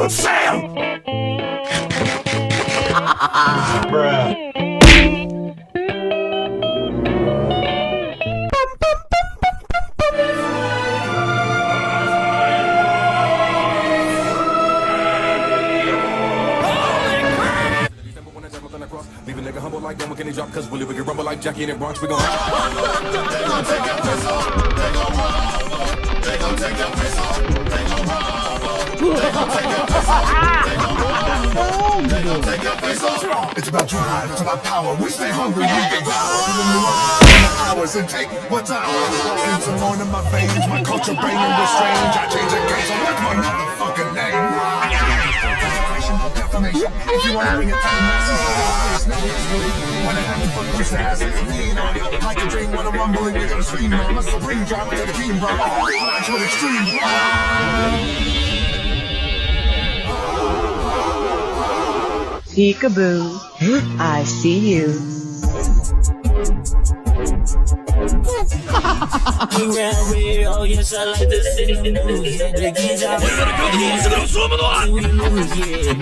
Sam! Bruh. Leave a nigga humble like them, can he drop? Cause Willie, we can rumble like Jackie in the Bronx. We gon' It's about drive, it's about power. We stay hungry, we get hours and take what's ours. It's a morning, my veins, my culture banging with strange. I change the game, so what's my motherfucking name? Defamation. If you wanna bring it to the masses, it's no easy. Wanna have to fuck with asses. Lean on it like a dream. When I'm rumbling, you're gonna scream. I'm a supreme drama to the team, bro. Watch with extreme. Peekaboo, I see you. Oh yes, I like the city news. The kids out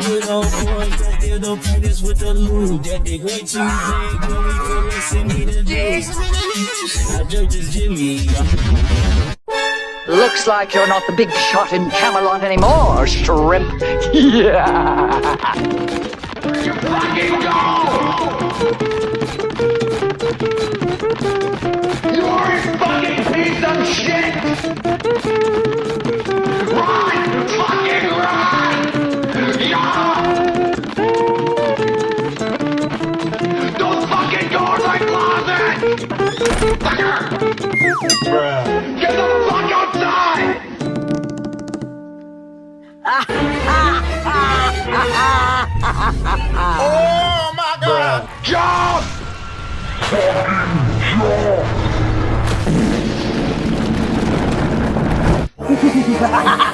good old boys that did no practice with the loot. That they way too big when we feel like sending the dudes. Our church is Jimmy. Looks like you're not the big shot in Camelot anymore, shrimp. Yeah. You fucking go! You're a fucking piece of shit! Run! Fucking run! Yeah! Don't fucking go in my closet! Fucker! Bruh. Get the fuck outside! Oh my God! Jump! Fucking jump!